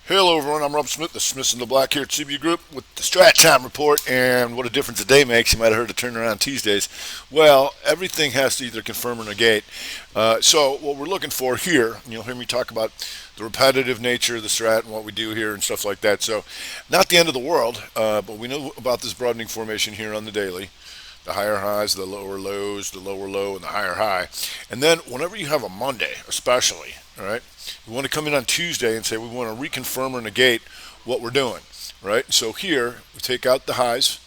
Hello everyone, I'm Rob Smith, the Smiths in the Black here at CB Group with the Strat Time Report, and what a difference a day makes. You might have heard it turn around Tuesdays. Well, everything has to either confirm or negate. So what we're looking for here, and you'll hear me talk about the repetitive nature of the strat and what we do here and stuff like that. So not the end of the world, but we know about this broadening formation here on the daily. The higher highs, the lower lows, the lower low, and the higher high. And then whenever you have a Monday, especially, all right, we want to come in on Tuesday and say we want to reconfirm or negate what we're doing, right? So here we take out the highs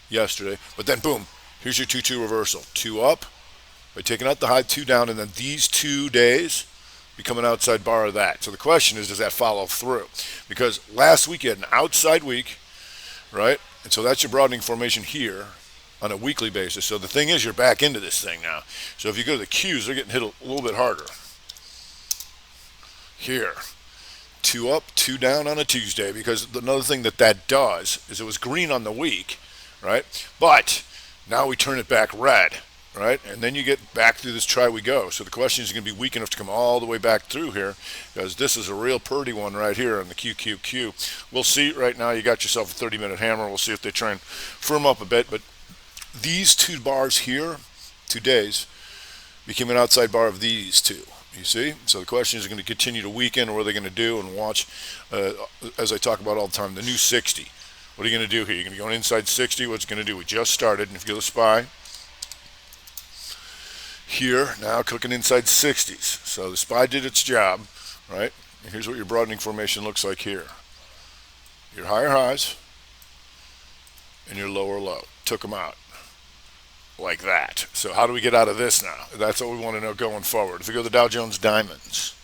yesterday, but then boom, here's your 2-2 reversal. Two up by taking out the high, two down, and then these 2 days become an outside bar of that. So the question is, does that follow through? Because last week you had an outside week, right? And so that's your broadening formation here on a weekly basis. So the thing is, you're back into this thing now. So if you go to the Qs, they're getting hit a little bit harder. Here, two up, two down on a Tuesday, because another thing that does is it was green on the week, right? But now we turn it back red, right? And then you get back through this try we go. So the question is going to be weak enough to come all the way back through here, because this is a real purdy one right here on the QQQ. We'll see right now. You got yourself a 30-minute hammer. We'll see if they try and firm up a bit. But these two bars here, 2 days, became an outside bar of these two. You see? So the question is going to continue to weaken, or what are they going to do? And watch, as I talk about all the time, the new 60. What are you going to do here? You're going to go inside 60. What's it going to do? We just started. And if you go to SPY, here, now cooking inside 60s. So the SPY did its job, right? And here's what your broadening formation looks like here. Your higher highs and your lower low. Took them out. Like that. So how do we get out of this now? That's what we want to know going forward. If we go to the Dow Jones Diamonds,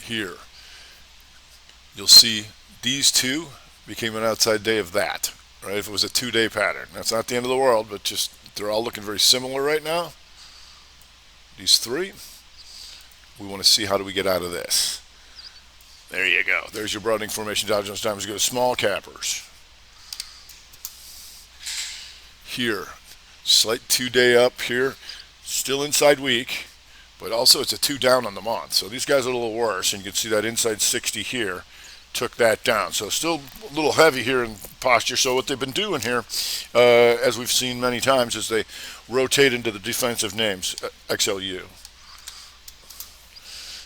here, you'll see these two became an outside day of that, right? If it was a 2-day pattern. That's not the end of the world, but just they're all looking very similar right now. These three, we want to see how do we get out of this. There you go. There's your broadening formation. Dow Jones Diamonds. Go to small cappers. Here, slight 2-day up here, still inside week, but also it's a 2 down on the month. So these guys are a little worse, and you can see that inside 60 here took that down. So still a little heavy here in posture. So what they've been doing here, as we've seen many times, is they rotate into the defensive names, XLU.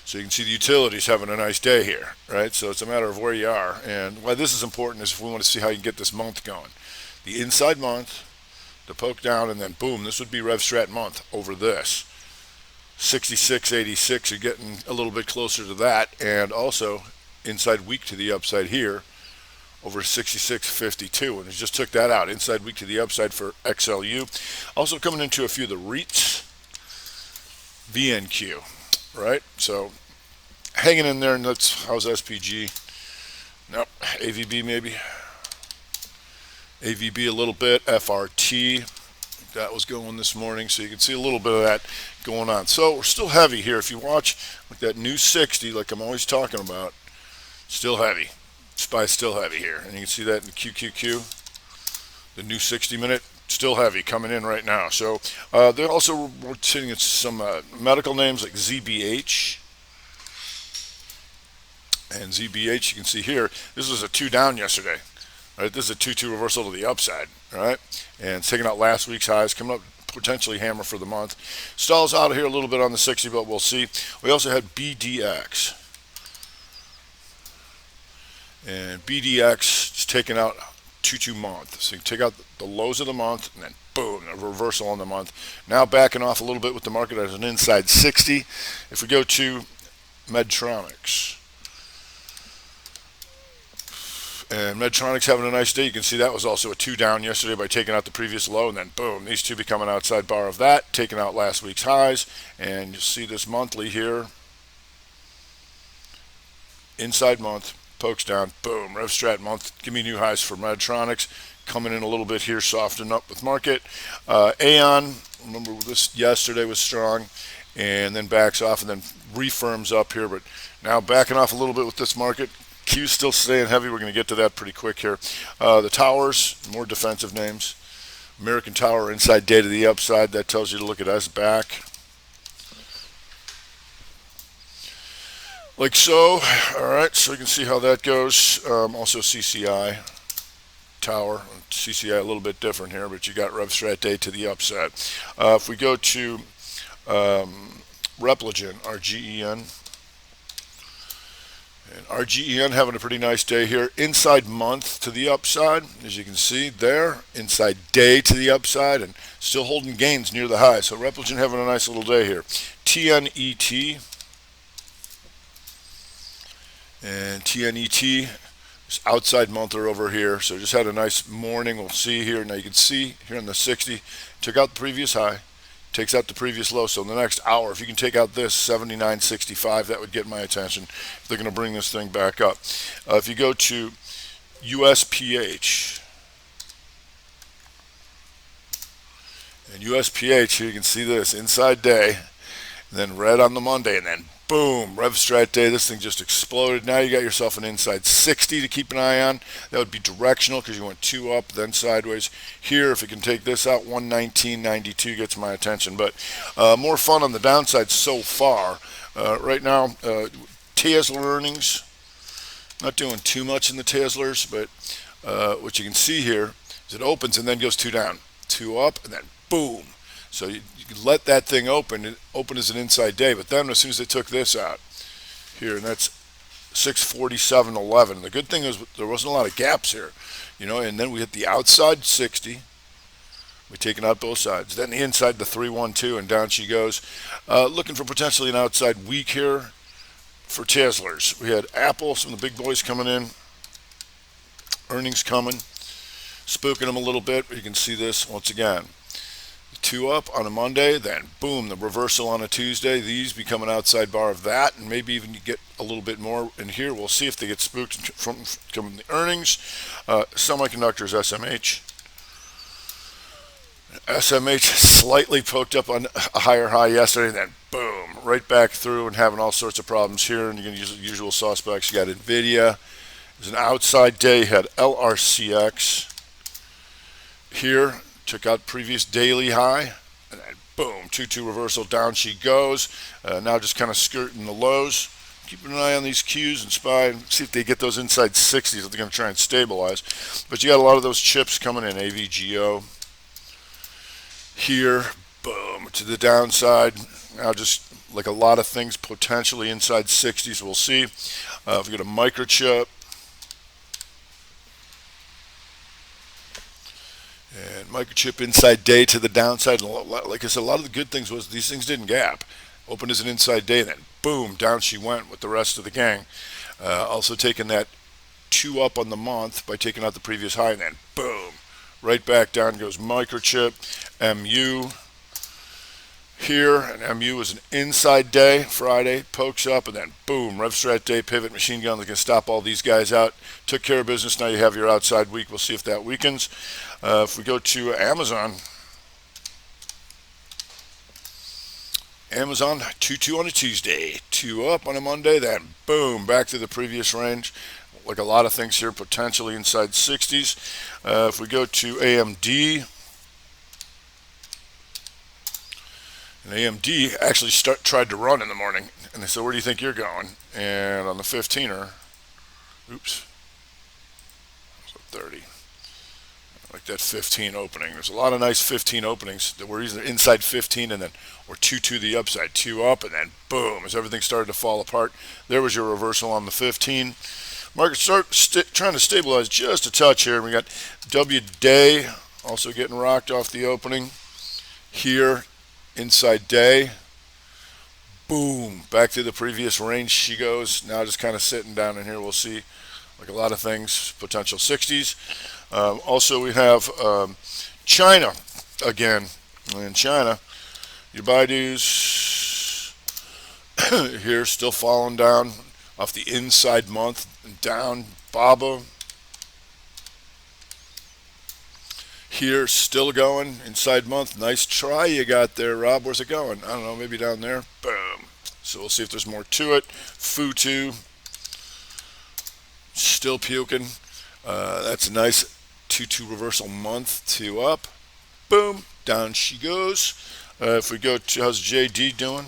So you can see the utilities having a nice day here, right? So it's a matter of where you are. And why this is important is if we want to see how you can get this month going. The inside month, the poke down, and then boom, this would be RevStrat month over this. 66.86, you're getting a little bit closer to that, and also inside week to the upside here over 66.52, and it just took that out. Inside week to the upside for XLU. Also coming into a few of the REITs, VNQ, right? So hanging in there, and how's SPG? Nope, AVB maybe. AVB a little bit, FRT, that was going this morning, so you can see a little bit of that going on. So we're still heavy here. If you watch like that new 60, like I'm always talking about, still heavy. SPY's still heavy here, and you can see that in the QQQ. The new 60-minute, still heavy, coming in right now. So they're also rotating at some medical names like ZBH. And ZBH, you can see here, this was a 2 down yesterday. Right, this is a 2-2 reversal to the upside, right? And taking out last week's highs, coming up potentially hammer for the month. Stalls out of here a little bit on the 60, but we'll see. We also had BDX. And BDX is taking out 2-2 month. So you take out the lows of the month, and then boom, a reversal on the month. Now backing off a little bit with the market as an inside 60. If we go to Medtronics, and Medtronic's having a nice day. You can see that was also a 2 down yesterday by taking out the previous low, and then boom, these two become an outside bar of that, taking out last week's highs. And you'll see this monthly here, inside month, pokes down, boom, RevStrat month. Give me new highs for Medtronics, coming in a little bit here, softening up with market. Aon, remember this yesterday was strong, and then backs off and then refirms up here, but now backing off a little bit with this market. Q's still staying heavy. We're going to get to that pretty quick here. The towers, more defensive names. American Tower inside day to the upside. That tells you to look at us back. like so. All right, so you can see how that goes. Also CCI tower, CCI a little bit different here, but you got RevStrat day to the upside. If we go to Repligen, RGEN, and RGEN having a pretty nice day here. Inside month to the upside, as you can see there. Inside day to the upside, and still holding gains near the high. So Repligen having a nice little day here. TNET, and TNET is outside monther over here. So just had a nice morning. We'll see here. Now you can see here in the 60, took out the previous high, takes out the previous low. So in the next hour, if you can take out this 79.65, that would get my attention if they're going to bring this thing back up. If you go to USPH, and USPH, here you can see this inside day, and then red on the Monday, and then boom, RevStrat day. This thing just exploded. Now you got yourself an inside 60 to keep an eye on. That would be directional because you went two up, then sideways. Here, if it can take this out, 119.92 gets my attention. But more fun on the downside so far. Right now, Tesla earnings. Not doing too much in the Teslers, but what you can see here is it opens and then goes two down, two up, and then boom. So you can let that thing open as an inside day, but then as soon as they took this out here, and that's 647.11. The good thing is there wasn't a lot of gaps here, and then we hit the outside 60. We've taken out both sides. Then the inside the 312, and down she goes. Looking for potentially an outside week here for Teslers. We had Apple, some of the big boys coming in, earnings coming, spooking them a little bit, but you can see this once again. Two up on a Monday, then boom, the reversal on a Tuesday. These become an outside bar of that, and maybe even you get a little bit more in here. We'll see if they get spooked from the earnings. Semiconductors, SMH slightly poked up on a higher high yesterday, then boom, right back through and having all sorts of problems here. And you're going to use the usual suspects. You got NVIDIA. There's an outside day. You had LRCX here. Took out previous daily high, and then boom, 2-2 reversal, down she goes. Now just kind of skirting the lows. Keeping an eye on these Qs and SPY and see if they get those inside 60s that they're going to try and stabilize. But you got a lot of those chips coming in. AVGO here, boom, to the downside. Now just like a lot of things potentially inside 60s. We'll see. If we go to Microchip, and Microchip inside day to the downside. And like I said, a lot of the good things was these things didn't gap. Opened as an inside day, then boom, down she went with the rest of the gang. Also taking that two up on the month by taking out the previous high, and then boom, right back down goes Microchip. MU here, and MU is an inside day, Friday, pokes up, and then boom, RevStrat day, pivot, machine gun that can stop all these guys out. Took care of business. Now you have your outside week. We'll see if that weakens. If we go to Amazon, 2-2 on a Tuesday, 2 up on a Monday, then boom, back to the previous range. Like a lot of things here, potentially inside 60s. If we go to AMD, and AMD actually tried to run in the morning, and they said, "Where do you think you're going?" And on the 15er, oops, 30. Like that 15 opening. There's a lot of nice 15 openings that were either inside 15 and then or 2 the upside, 2 up, and then boom, as everything started to fall apart. There was your reversal on the 15. Market trying to stabilize just a touch here. We got W day also getting rocked off the opening here, inside day. Boom, back to the previous range she goes. Now just kind of sitting down in here. We'll see, like a lot of things, potential 60s. Also, we have China again. In China, your Baidu's here still falling down off the inside month and down. Baba here still going inside month. Nice try you got there, Rob. Where's it going? I don't know, maybe down there. Boom. So we'll see if there's more to it. Futu still puking. That's a nice 2-2 reversal month, 2 up. Boom, down she goes. If we go to, how's JD doing?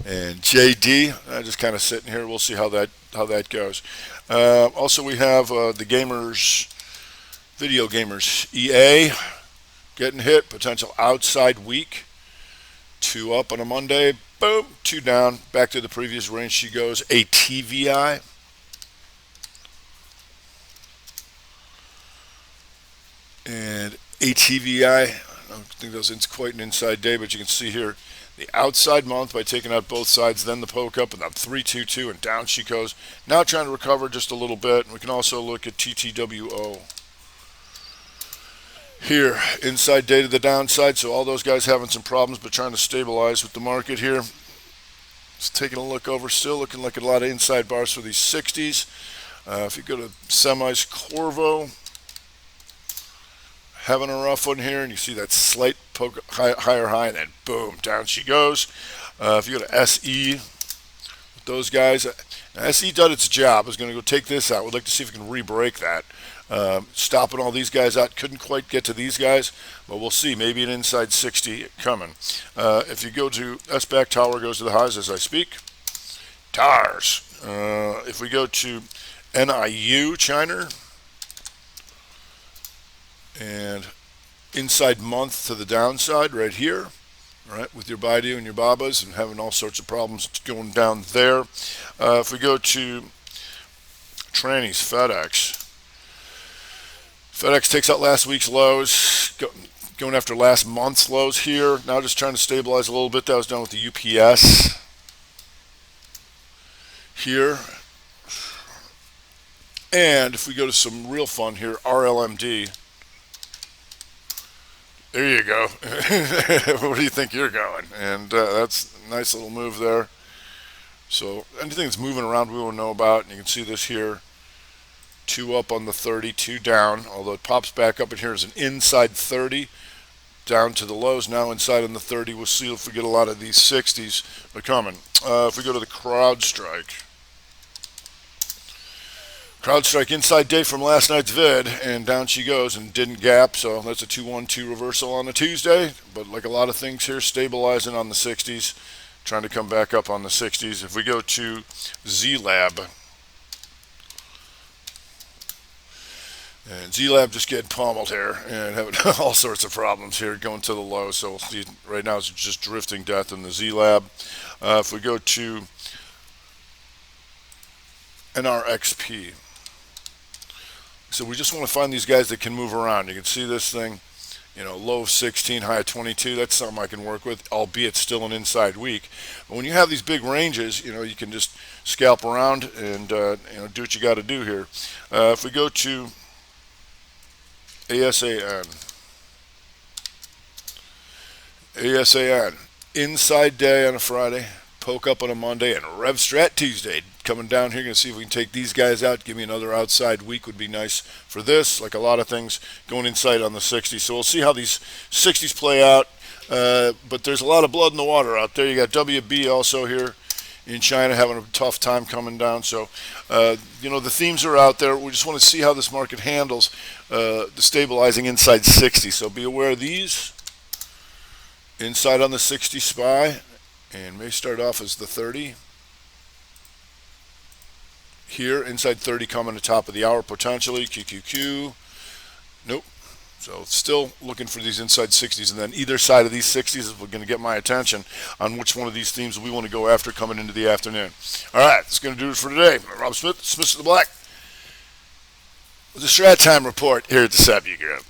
And JD, just kind of sitting here. We'll see how that goes. Also, we have the gamers, video gamers, EA getting hit, potential outside week. 2 up on a Monday, boom, 2 down, back to the previous range she goes. ATVI, and ATVI, I don't think that was quite an inside day, but you can see here the outside month by taking out both sides, then the poke up, and then 322, and down she goes. Now trying to recover just a little bit. And we can also look at TTWO. Here, inside day to the downside, so all those guys having some problems but trying to stabilize with the market here. Just taking a look over, still looking like a lot of inside bars for these 60s. If you go to semis, Corvo, having a rough one here, and you see that slight poke, higher high, and then boom, down she goes. If you go to SE, with those guys, SE did its job. Is going to go take this out. We'd like to see if we can re-break that. Stopping all these guys out, couldn't quite get to these guys, but we'll see. Maybe an inside 60 coming. If you go to SBAC, Tower goes to the highs as I speak. TARS. If we go to NIU, China, and inside month to the downside right here, right, with your Baidu and your Babas and having all sorts of problems going down there. If we go to trannies, FedEx takes out last week's lows, going after last month's lows here. Now just trying to stabilize a little bit. That was done with the UPS here. And if we go to some real fun here, RLMD. There you go. Where do you think you're going? And that's a nice little move there. So anything that's moving around we will know about. And you can see this here. 2 up on the 30, 2 down. Although it pops back up in here as an inside 30. Down to the lows, now inside on the 30. We'll see if we get a lot of these 60s coming. If we go to the CrowdStrike. CrowdStrike inside day from last night's vid, and down she goes and didn't gap, so that's a 2-1-2 reversal on a Tuesday. But like a lot of things here, stabilizing on the 60s, trying to come back up on the 60s. If we go to Z-Lab, and Z-Lab just getting pummeled here and having all sorts of problems here going to the low. So we'll see, right now it's just drifting death in the Z-Lab. If we go to NRXP, so we just want to find these guys that can move around. You can see this thing, low of 16, high of 22. That's something I can work with, albeit still an inside week. But when you have these big ranges, you can just scalp around and do what you got to do here. If we go to ASAN, inside day on a Friday, poke up on a Monday, and RevStrat Tuesday. Coming down here, going to see if we can take these guys out. Give me another outside week would be nice for this. Like a lot of things going inside on the 60s. So we'll see how these 60s play out. But there's a lot of blood in the water out there. You got WB also here in China having a tough time coming down. So, the themes are out there. We just want to see how this market handles the stabilizing inside 60. So be aware of these. Inside on the 60 SPY, and may start off as the 30. Here, inside 30 coming to top of the hour potentially. QQQ. Nope. So still looking for these inside 60s, and then either side of these 60s is going to get my attention on which one of these themes we want to go after coming into the afternoon. All right, that's going to do it for today. Rob Smith, Smith of the Black, with the Strat Time Report here at the SEBU Group.